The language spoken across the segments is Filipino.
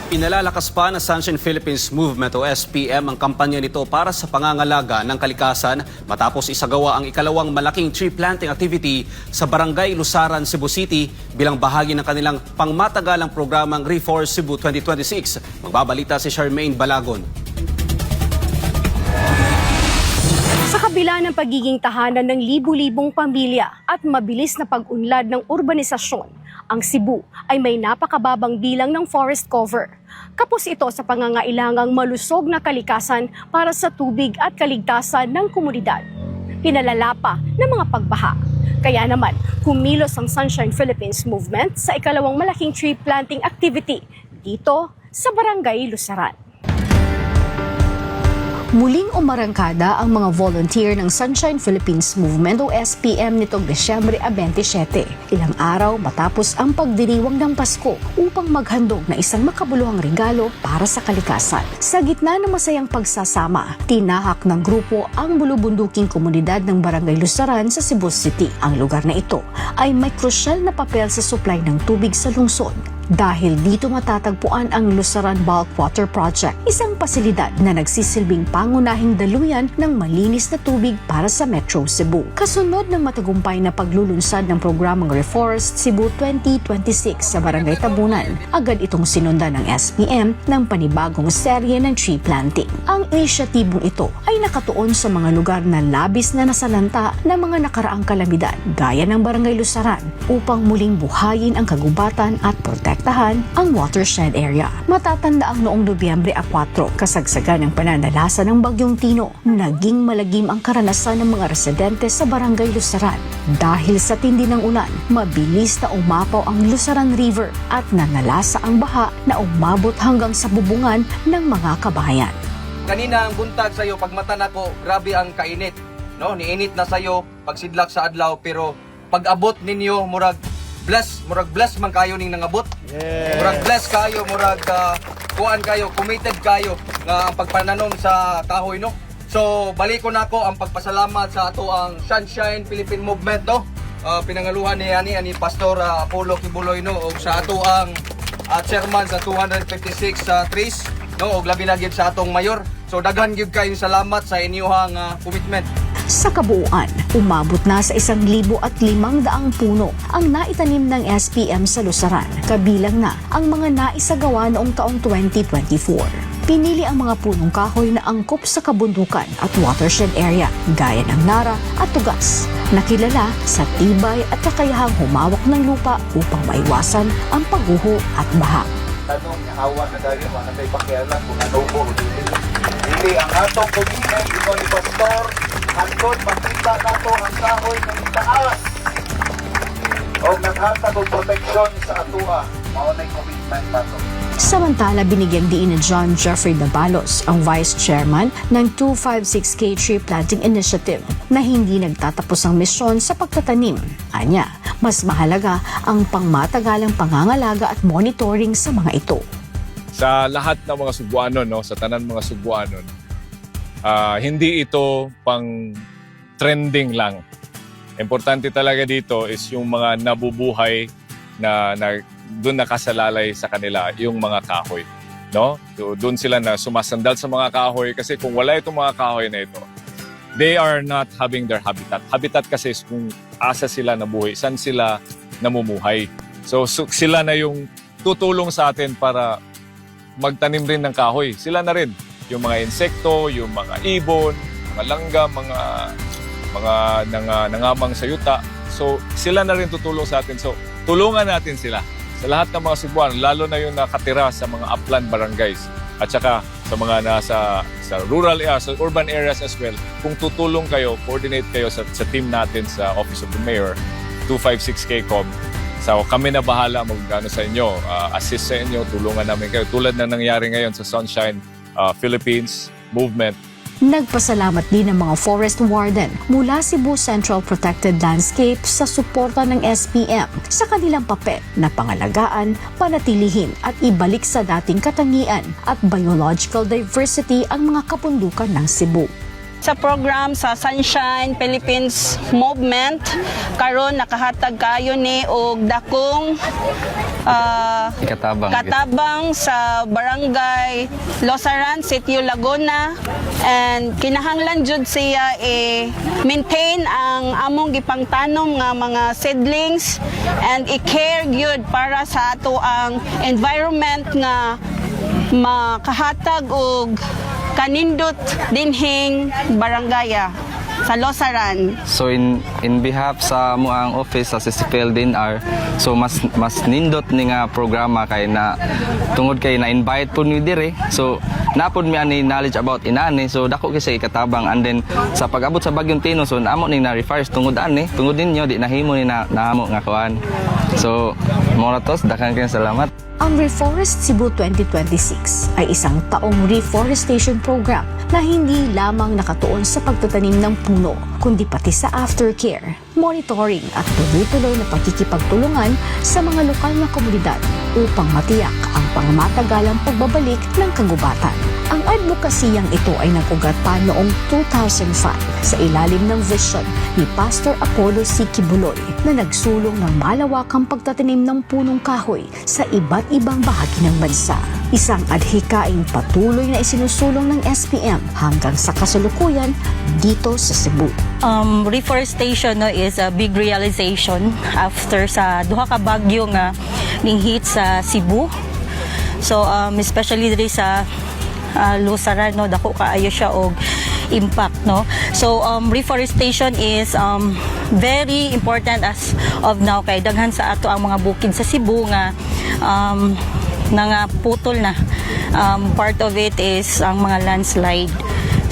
Pinalalakas pa ng Sunshine Philippines Movement o SPM ang kampanya nito para sa pangangalaga ng kalikasan matapos isagawa ang ikalawang malaking tree planting activity sa Barangay Lusaran, Cebu City bilang bahagi ng kanilang pangmatagalang programang Reforest Cebu 2026. Magbabalita si Charmaine Balagon. Sa kabila ng pagiging tahanan ng libu-libong pamilya at mabilis na pag-unlad ng urbanisasyon, ang Cebu ay may napakababang bilang ng forest cover. Kapos ito sa pangangailangang malusog na kalikasan para sa tubig at kaligtasan ng komunidad. Pinalala pa ng mga pagbaha. Kaya naman, kumilos ang Sunshine Philippines Movement sa ikalawang malaking tree planting activity dito sa Barangay Lusaran. Muling umarangkada ang mga volunteer ng Sunshine Philippines Movement o SPM nitong Desyembre 27, ilang araw matapos ang pagdiriwang ng Pasko upang maghandog na isang makabuluhang regalo para sa kalikasan. Sa gitna ng masayang pagsasama, tinahak ng grupo ang bulubunduking komunidad ng Barangay Lusaran sa Cebu City. Ang lugar na ito ay may krusyal na papel sa supply ng tubig sa lungsod. Dahil dito matatagpuan ang Lusaran Bulk Water Project, isang pasilidad na nagsisilbing pangunahing daluyan ng malinis na tubig para sa Metro Cebu. Kasunod ng matagumpay na paglulunsad ng programang Reforest Cebu 2026 sa Barangay Tabunan, agad itong sinundan ng SPM ng panibagong serye ng tree planting. Ang inisyatibong ito ay nakatuon sa mga lugar na labis na nasalanta ng mga nakaraang kalamidad gaya ng Barangay Lusaran upang muling buhayin ang kagubatan at protektahan ang watershed area. Matatanda ang noong Nobyembre 4, kasagsagan ng pananalasa ng Bagyong Tino, naging malagim ang karanasan ng mga residente sa Barangay Lusaran. Dahil sa tindi ng ulan, mabilis na umapaw ang Lusaran River at nanalasa ang baha na umabot hanggang sa bubungan ng mga kabahayan. Kanina ang buntag sa'yo, pag mata na ko, grabe ang kainit. No? Niinit na sa'yo, pagsidlak sa adlaw, pero pag abot ninyo, murag bless man kayo ning nangabot. Yeah. Murag bless kayo, murag kuan kayo, committed kayo nga ang pagpananom sa kahoy, no. So balik ko nako ang pagpasalamat sa ato ang Sunshine Philippine Movement, no. Pinangaluhan ni ani Pastor Apollo Kibuloy, no, og sa ato ang chairman sa 256 trees, no, og labi na gyud sa atong mayor. So daghan gyud kayo salamat sa inyong commitment. Sa kabuuan, umabot na sa 1,500 puno ang naitanim ng SPM sa Lusaran, kabilang na ang mga naisagawa noong taong 2024. Pinili ang mga punong kahoy na angkop sa kabundukan at watershed area, gaya ng Nara at Tugas, na kilala sa tibay at kakayahang humawak ng lupa upang maiwasan ang pagguho at baha. Tanong niya, hawa na dahil mga tayo pakialam kung ano po. Hindi, ang atong commitment, ito ni Pastor, hangtod makita nato ang kahoy ng itaas o naghatag og proteksyon sa atua. Mao nay commitment nato. Samantala, binigyang diin ni John Jeffrey Dabalos, ang Vice Chairman ng 256K Tree Planting Initiative, na hindi nagtatapos ang misyon sa pagtatanim. Anya, mas mahalaga ang pangmatagalang pangangalaga at monitoring sa mga ito. Sa lahat ng mga Cebuanon, no, sa tanan mga Cebuanon, hindi ito pang trending lang. Importante talaga dito is yung mga nabubuhay na doon nakasalalay sa kanila yung mga kahoy, no? So, doon sila na sumasandal sa mga kahoy kasi kung wala itong mga kahoy na ito, they are not having their habitat. Habitat kasi is kung asa sila nabuhay, saan sila namumuhay. So sila na yung tutulong sa atin para magtanim rin ng kahoy. Sila na rin yung mga insekto, yung mga ibon, mga langgam, mga nangamang sayuta. So sila na rin tutulong sa atin. So tulungan natin sila sa lahat ng mga Cebuano, lalo na yung nakatira sa mga upland barangays at saka sa mga nasa sa rural areas, sa urban areas as well. Kung tutulong kayo, coordinate kayo sa team natin sa Office of the Mayor, 256K-COM. So kami na bahala mag-ano sa inyo, assist sa inyo, tulungan namin kayo. Tulad na nangyari ngayon sa Sunshine Philippines Movement. Nagpasalamat din ng mga forest warden mula Cebu Central Protected Landscape sa suporta ng SPM sa kanilang papel na pangalagaan, panatilihin at ibalik sa dating katangian at biological diversity ang mga kapundukan ng Cebu. Sa program sa Sunshine Philippines Movement, karon nakahatag kayo ni og dakong katabang sa barangay Losaran, Sitio Laguna, and kinahanglan jud siya maintain ang among gipangtanom nga mga seedlings and i-care gyud para sa ato ang environment nga makahatag og kanindot dinhing barangaya sa Losaran. So in behalf sa muang office sa CCPL DNR, so mas nindot ni nga programa kay na tungod kay na invite pud mi dire. So napod mi ani knowledge about inani, so dako kasi ikatabang, and then sa pag-abot sa Bagyong Tino, so amo ning na refers tungod ani, tungod ninyo di nahimo ni na nahamo nga kuan. So mora tos daghang kayong salamat. Ang Reforest Cebu 2026 ay isang taong reforestation program na hindi lamang nakatuon sa pagtatanim ng puno, kundi pati sa aftercare, monitoring at tuloy-tuloy na pagkikipagtulungan sa mga lokal na komunidad upang matiyak ang pangmatagalang pagbabalik ng kagubatan. Ang advokasiyang ito ay nagugat pa noong 2005 sa ilalim ng vision ni Pastor Apollo C. Kibuloy na nagsulong ng malawakang pagtatanim ng punong kahoy sa iba't ibang bahagi ng bansa. Isang adhikaing patuloy na isinusulong ng SPM hanggang sa kasalukuyan dito sa Cebu. Reforestation is a big realization after sa duha ka bagyo nga ning hit sa Cebu. So especially diri sa Losaran, no, dako kaayo siya og impact, no. So reforestation is very important as of now kay daghan sa ato ang mga bukid sa Cebu nga putol na. Part of it is ang mga landslide.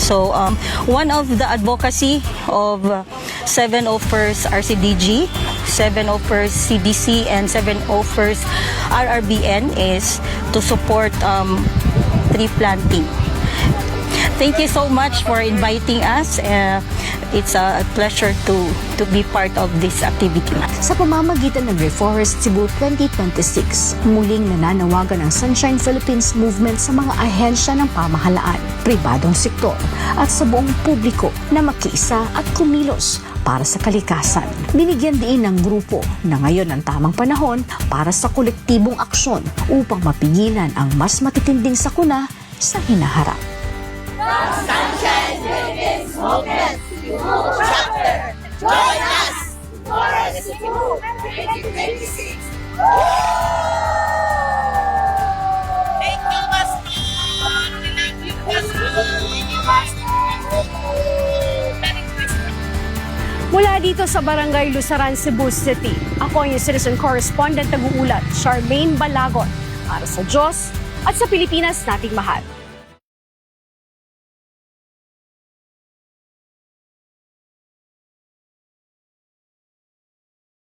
So one of the advocacy of 701st RCDG, 701st CDC, and 701st RRBN is to support tree planting. Thank you so much for inviting us. It's a pleasure to be part of this activity. Sa pamamagitan ng Reforest Cebu 2026, muling nananawagan ang Sunshine Philippines Movement sa mga ahensya ng pamahalaan, pribadong sektor at sa buong publiko na makiisa at kumilos para sa kalikasan. Binigyan din ng grupo na ngayon ang tamang panahon para sa kolektibong aksyon upang mapigilan ang mas matitinding sakuna sa hinaharap. Sunshine Philippines Movement Cebu Chapter. Join us! Forest Cebu 2026. Thank you, Pastor. Thank you, Pastor. Mula dito sa Barangay Lusaran, Cebu City, ako ang yung citizen correspondent nag-uulat, Charmaine Balagon, para sa Diyos at sa Pilipinas nating mahal.